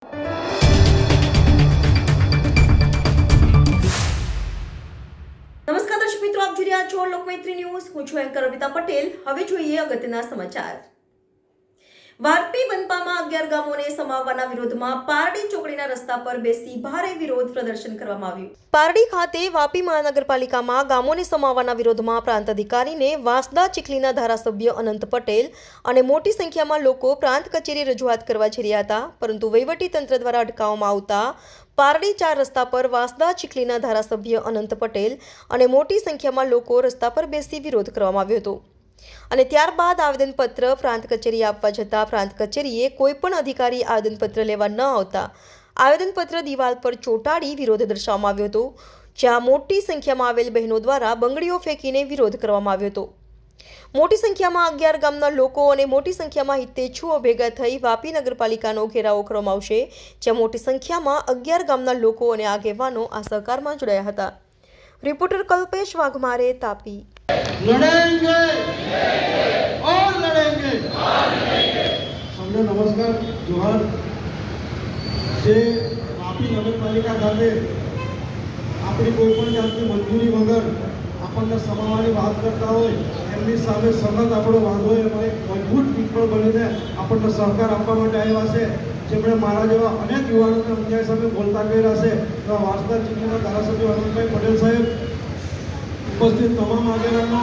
નમસ્કાર દર્શક મિત્રો, આપ જોઈ રહ્યા છો લોકમૈત્રી ન્યૂઝ. હું છું એન્કર અર્પિતા પટેલ. હવે જોઈએ અગત્યના સમાચાર. વાપી મનપામાં 11 ગામોને સમાવવાના વિરોધમાં પારડી ચોકડીના રસ્તા પર બેસી ભારે વિરોધ પ્રદર્શન કરવામાં આવ્યું. પારડી ખાતે વાપી મહાનગરપાલિકામાં ગામોને સમાવવાના વિરોધમાં પ્રાંત અધિકારીને વાંસદા ચીખલીના ધારાસભ્ય અનંત પટેલ અને મોટી સંખ્યામાં લોકો પ્રાંત કચેરી રજૂઆત કરવા જઈ રહ્યા હતા, પરંતુ વહીવટી તંત્ર દ્વારા અટકાવવામાં આવતા પારડી 4 રસ્તા પર વાંસદા ચીખલીના ધારાસભ્ય અનંત પટેલ અને મોટી સંખ્યામાં લોકો રસ્તા પર બેસી વિરોધ કરવામાં આવ્યો હતો. અને ત્યારબાદ આવેદનપત્ર પ્રાંત કચેરી આપવા જતાં પ્રાંત કચેરીએ કોઈપણ અધિકારી આવેદનપત્ર લેવા ન આવતા આવેદનપત્ર દિવાલ પર ચોંટાડી વિરોધ દર્શાવવામાં આવ્યો હતો, જ્યાં મોટી સંખ્યામાં આવેલ બહેનો દ્વારા બંગડીઓ ફેંકીને વિરોધ કરવામાં આવ્યો હતો. મોટી સંખ્યામાં 11 ગામના લોકો અને મોટી સંખ્યામાં હિતેચ્છુઓ ભેગા થઈ વાપી નગરપાલિકાનો ઘેરાવો કરવામાં આવશે, જ્યાં મોટી સંખ્યામાં 11 ગામના લોકો અને આગેવાનો આ સહકારમાં જોડાયા હતા. રિપોર્ટર કલ્પેશ વાઘમારે, તાપી. लड़ेंगे और लड़ेंगे. सबने नमस्कार, जोहार. જે વાપી નગરપાલિકા ખાતે આપણી કોઈ પણ જાતની મંજૂરી વગર આપણને સમાવવાની વાત કરતા હોય એમની સામે સખત આપણો વાંધો એમાં એક મજબૂત પીપળ બનીને આપણને સહકાર આપવા માટે આવ્યા છે. જેમણે મારા જેવા અનેક યુવાનોને અન્યાય સામે બોલતા કર્યા છે. એવા વાંસદા ચીખલીના ધારાસભ્ય અનંતભાઈ પટેલ સાહેબ, ઉપસ્થિત તમામ આગેવાનો,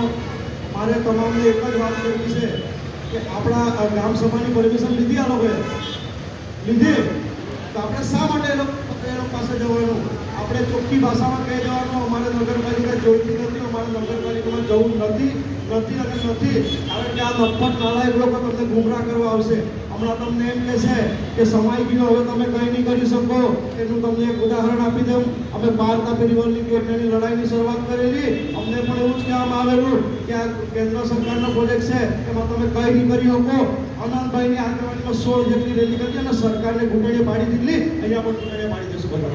મારે તમામને એક જ વાત કરવી છે કે આપણા ગ્રામ સભાની પરમિશન લીધી આ લોકોએ લીધી, તો આપણે શા માટે એ લોકો પાસે જવાનું? આપણે ચોખ્ખી ભાષામાં કહી દેવાનું અમારે નગરપાલિકા જોઈતી નથી, અમારે નગરપાલિકામાં જવું નથી અને નથી. કારણ કે આ મફત નાલાયક લોકો તમને ગુમરાહ કરવા આવશે. હમણાં તમને એમ કહે છે કે સમાઈ ગયો, હવે તમે કંઈ નહીં કરી શકો. એનું તમને એક ઉદાહરણ આપી દઉં. અમે 12 તાપી રિવરની કેટની લડાઈની શરૂઆત કરેલી. અમને પણ એવું જ કહેવામાં આવેલું કે આ કેન્દ્ર સરકારનો પ્રોજેક્ટ છે, એમાં તમે કંઈ નહીં કરી શકો. અનંતભાઈની આગેવાનીમાં 16 જેટલી રેલી કરી અને સરકારને ઘૂંટણે પાડી દીધી. અહીંયા પણ ઘૂંટણે પાડી દેશું બધા.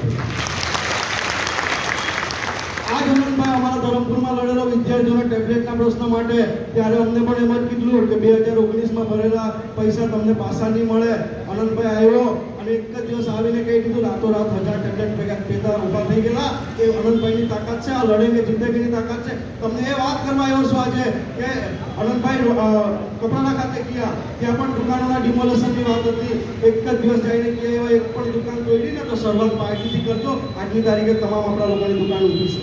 આજ અનંતભાઈ અમારા ધરમપુરમાં લડેલો વિદ્યાર્થીઓના ટેબ્લેટના પ્રશ્ન માટે, ત્યારે અમને પણ એમ જ કીધું કે 2019માં ભરેલા પૈસા તમને પાછા નહીં મળે. અનંતભાઈ આવ્યો અને એક જ દિવસ આવીને કહી દીધું, રાતોરાત 1000 ટેબ્લેટ ભેગા ઊભા થઈ ગયેલા. એ અનંતભાઈની તાકાત છે, આ લડેંગે જીતેગીની તાકાત છે. તમને એ વાત કરવા આવ્યો છું આજે કે અનંતભાઈ કપરાણા ખાતે ગયા, ત્યાં પણ દુકાનોના ડિમોલેશનની વાત હતી. એક જ દિવસ જઈને ગયા, એવા એક પણ દુકાન તોડી ને તો શરૂઆત પાર્ટીથી કરજો. આજની તારીખે તમામ આપણા લોકોની દુકાન ઊભી છે.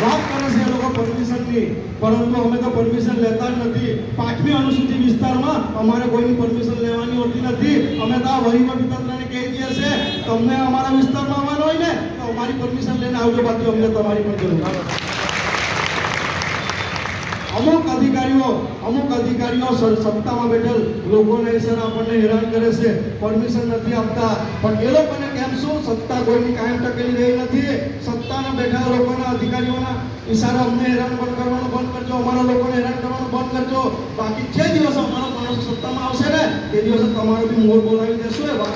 વાત કરે છે એ લોકો પરમિશનની, પરંતુ અમે તો પરમિશન લેતા જ નથી. 5મી અનુસૂચિ વિસ્તારમાં અમારે કોઈની પરમિશન લેવાની હોતી નથી. અમે તો આ વહીવટી તંત્રને કહી દઈએ છે, તમને અમારા વિસ્તારમાં આવવાનું હોય ને તો અમારી પરમિશન લઈને આવજો, બાકી અમને તમારી પણ જરૂર નથી. અમુક અધિકારીઓ સત્તામાં બેઠેલ લોકોને સર આપણને હેરાન કરે છે, પરમિશન નથી આપતા. પણ એ લોકોને કેમ શું? સત્તા કોઈની કાયમ ટકેલી રહી નથી. સત્તાના બેઠા લોકોના અધિકારીઓના ઈશારા અમને હેરાન કરવાનું બંધ કરજો, અમારા લોકોને હેરાન કરવાનું બંધ કરજો. બાકી જે દિવસે અમારો માણસ સત્તામાં આવશે ને તે દિવસે તમારો બી મોર બોલાવી દેશું. એ વાત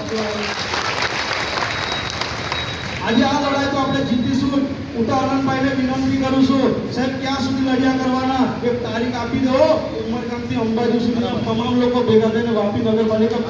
આજે આ લડાઈ તો આપણે જીતીશું. હું તો આનંદભાઈને વિનંતી કરું છું, સાહેબ ક્યાં સુધી લડ્યા કરવાના? એક તારીખ આપી દો. ઉમરગામથી અંબાજી સુધી તમામ લોકો ભેગા થઈને વાપી નગરપાલિકા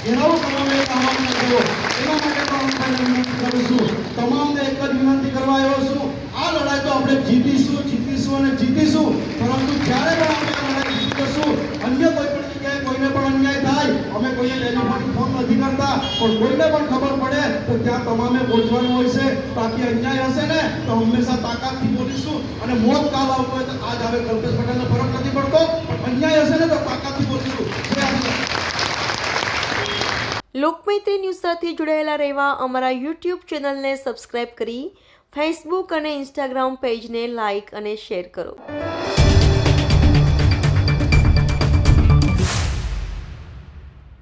ઘેરાવો કરવાનો એક આહવાન કરજો. એના માટે તો આનંદભાઈને વિનંતી કરું છું. તમામને એક જ વિનંતી કરવા આવ્યો છું, આ લડાઈ તો આપણે જીતીશું અને જીતીશું. પરંતુ જ્યારે પણ આપણે આ લડાઈ જીતી જશું, અન્ય કોઈ પણ જગ્યાએ કોઈને પણ અન્યાય થાય, અમે કોઈને ટેલિફોન ફોન નથી કરતા, પણ કોઈને પણ ખબર પડે તો ત્યાં તમામે પહોંચવાનું હોય છે. બાકી અન્યાય હશે ને તો હંમેશા તાકાતથી બોલીશું. અને મોત કાલ આવતો હોય તો આજ આવે, કલ્પેશ પટેલને ફરક નથી પડતો. અન્યાય હશે ને તો તાકાતથી બોલીશું. લોકમૈત્રી ન્યૂઝ સાથે જોડાયેલા રહેવા અમારા YouTube ચેનલને સબસ્ક્રાઇબ કરી ફેસબુક અને ઇન્સ્ટાગ્રામ પેજને લાઇક અને શેર કરો.